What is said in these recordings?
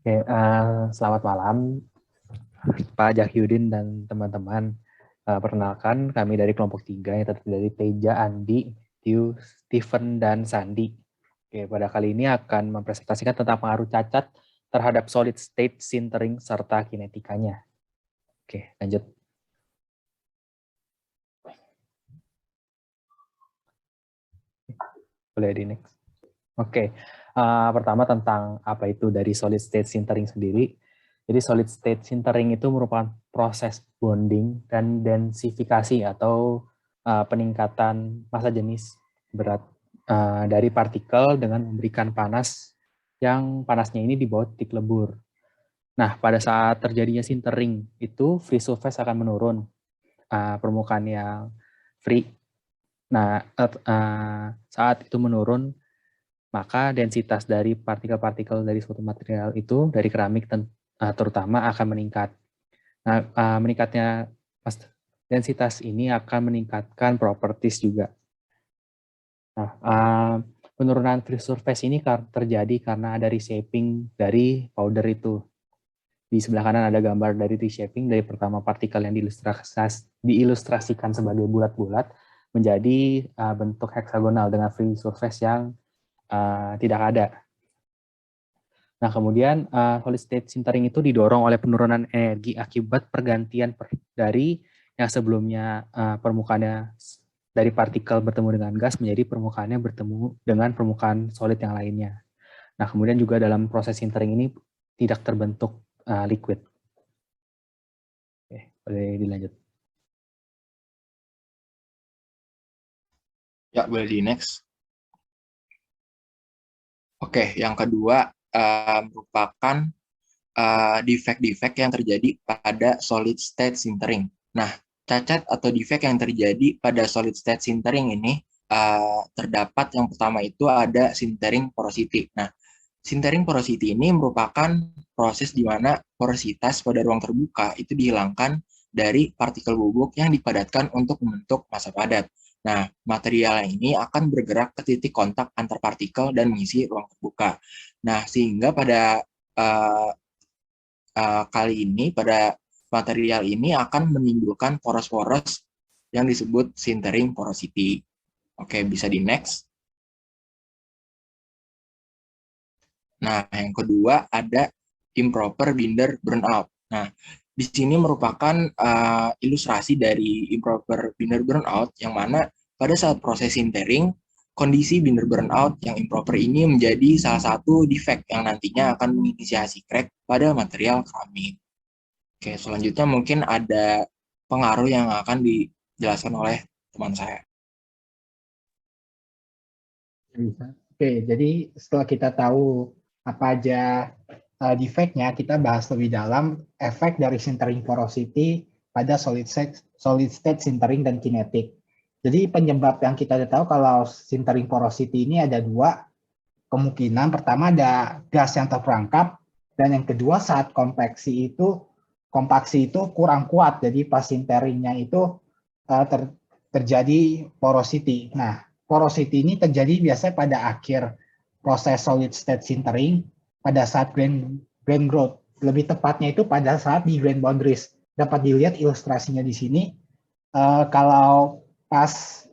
Oke, selamat malam Pak Jahyudin dan teman-teman. Perkenalkan, kami dari kelompok 3 yang terdiri dari Teja, Andi, Tiu, Steven, dan Sandi. Oke, pada kali ini akan mempresentasikan tentang pengaruh cacat terhadap solid state sintering serta kinetikanya. Oke, lanjut. Boleh di next. Oke, pertama tentang apa itu dari solid state sintering sendiri. Jadi solid state sintering itu merupakan proses bonding dan densifikasi atau peningkatan massa jenis berat dari partikel dengan memberikan panas yang panasnya ini di bawah titik lebur. Nah, pada saat terjadinya sintering itu free surface akan menurun, permukaan yang free. Nah, saat itu menurun, maka densitas dari partikel-partikel dari suatu material itu, dari keramik terutama akan meningkat. Nah, meningkatnya densitas ini akan meningkatkan properties juga. Nah, penurunan free surface ini terjadi karena ada reshaping dari powder itu. Di sebelah kanan ada gambar dari reshaping dari pertama partikel yang diilustrasikan sebagai bulat-bulat menjadi bentuk heksagonal dengan free surface yang tidak ada. Nah, kemudian solid state sintering itu didorong oleh penurunan energi akibat pergantian dari yang sebelumnya permukaannya dari partikel bertemu dengan gas menjadi permukaannya bertemu dengan permukaan solid yang lainnya. Nah, kemudian juga dalam proses sintering ini tidak terbentuk liquid. Oke, boleh dilanjut. Ya, boleh di next. Oke, yang kedua merupakan defect-defect yang terjadi pada solid state sintering. Nah, cacat atau defect yang terjadi pada solid state sintering ini terdapat yang pertama itu ada sintering porosity. Nah, sintering porosity ini merupakan proses di mana porositas pada ruang terbuka itu dihilangkan dari partikel bubuk yang dipadatkan untuk membentuk massa padat. Nah, material ini akan bergerak ke titik kontak antar partikel dan mengisi ruang terbuka. Nah, sehingga pada kali ini, pada material ini akan menimbulkan poros-poros yang disebut sintering porosity. Oke, bisa di next. Nah, yang kedua ada improper binder burnout. Nah, di sini merupakan ilustrasi dari improper binder burnout yang mana pada saat proses sintering, kondisi binder burnout yang improper ini menjadi salah satu defect yang nantinya akan menginisiasi crack pada material keramik. Oke, selanjutnya mungkin ada pengaruh yang akan dijelaskan oleh teman saya. Bisa. Oke, jadi setelah kita tahu apa aja defect-nya, kita bahas lebih dalam efek dari sintering porosity pada solid state sintering dan kinetik. Jadi penyebab yang kita tahu kalau sintering porosity ini ada dua kemungkinan. Pertama ada gas yang terperangkap, dan yang kedua saat kompaksi itu kurang kuat, jadi pas sinteringnya itu terjadi porosity. Nah, porosity ini terjadi biasanya pada akhir proses solid state sintering pada saat grain growth. Lebih tepatnya itu pada saat di grain boundaries. Dapat dilihat ilustrasinya di sini. Kalau pas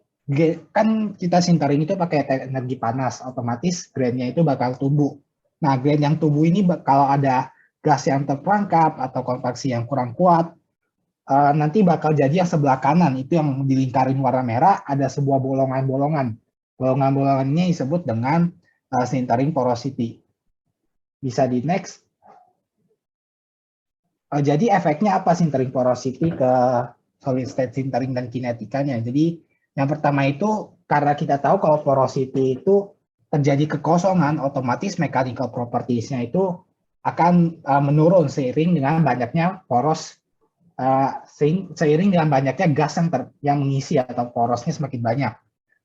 kan kita sintering itu pakai energi panas, otomatis grainnya itu bakal tumbuh. Nah, grain yang tumbuh ini kalau ada gas yang terperangkap atau kompaksi yang kurang kuat, nanti bakal jadi yang sebelah kanan, itu yang dilingkarin warna merah, ada sebuah bolongan-bolongan. Bolongan-bolongan ini disebut dengan sintering porosity. Bisa di next. Jadi efeknya apa sintering porosity ke solid state sintering dan kinetikanya? Jadi yang pertama itu karena kita tahu kalau porosity itu terjadi kekosongan, otomatis mechanical properties-nya itu akan menurun seiring dengan banyaknya poros, seiring dengan banyaknya gas yang mengisi atau porosnya semakin banyak.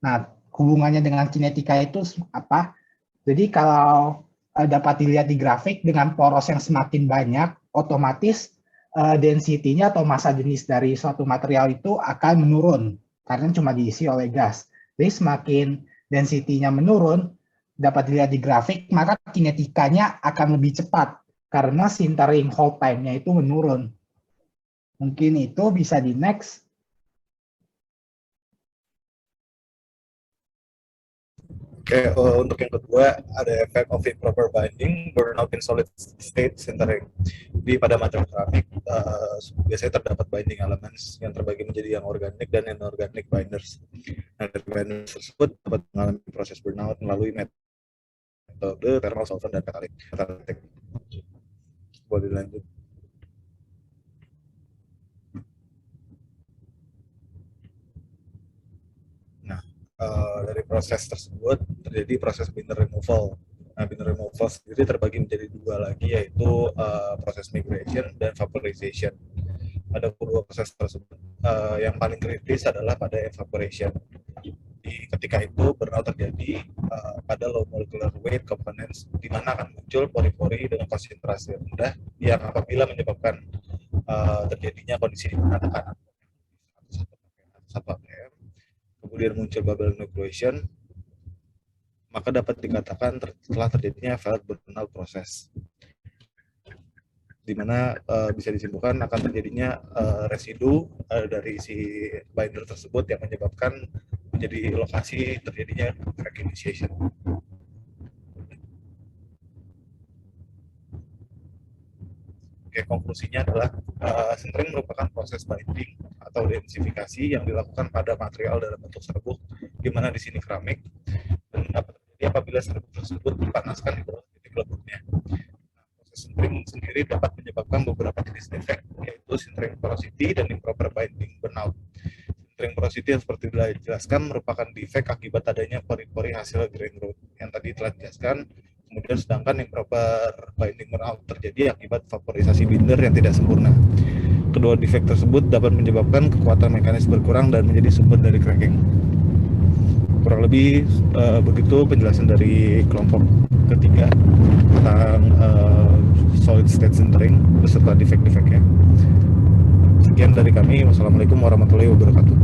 Nah, hubungannya dengan kinetika itu apa? Jadi kalau dapat dilihat di grafik, dengan poros yang semakin banyak, otomatis density-nya atau massa jenis dari suatu material itu akan menurun karena cuma diisi oleh gas. Jadi semakin density-nya menurun, dapat dilihat di grafik, maka kinetikanya akan lebih cepat. karena sintering hold time-nya itu menurun. Mungkin itu bisa di next. Oke, untuk yang kedua ada effect of improper binding, burnout in solid state sintering. Jadi pada material keramik biasanya terdapat binding elements yang terbagi menjadi yang organik dan inorganic binders. Nah, dari binders tersebut dapat mengalami proses burnout melalui metode thermal solvent dan katalytik. Boleh dilanjut. Dari proses tersebut terjadi proses binder removal. Nah, binder removal sendiri terbagi menjadi dua lagi, yaitu proses migration dan vaporization. Pada kedua proses tersebut, yang paling kritis adalah pada evaporation. Ketika itu burnout terjadi pada low molecular weight components, di mana akan muncul pori-pori dengan konsentrasi rendah yang apabila menyebabkan terjadinya kondisi di mana tekanan 1 atm, kemudian muncul bubble nucleation, maka dapat dikatakan telah terjadinya failed burnout proses, di mana bisa disimpulkan akan terjadinya residu dari si binder tersebut yang menyebabkan menjadi lokasi terjadinya crack initiation. Oke, konklusinya adalah sintering merupakan proses binding atau densifikasi yang dilakukan pada material dalam bentuk serbuk, di mana di sini keramik, dan dapat terjadi apabila serbuk tersebut dipanaskan di bawah titik lebutnya. Proses sintering sendiri dapat menyebabkan beberapa jenis defek, yaitu sintering porosity dan improper binding burnout. Sintering porosity yang seperti dijelaskan merupakan defek akibat adanya pori-pori hasil grain growth yang tadi telah dijelaskan. Kemudian sedangkan improper binding burnout terjadi akibat vaporisasi binder yang tidak sempurna. Kedua defek tersebut dapat menyebabkan kekuatan mekanis berkurang dan menjadi sumber dari cracking. Kurang lebih begitu penjelasan dari kelompok ketiga tentang solid state sintering beserta defek-defeknya. Sekian dari kami. Wassalamualaikum warahmatullahi wabarakatuh.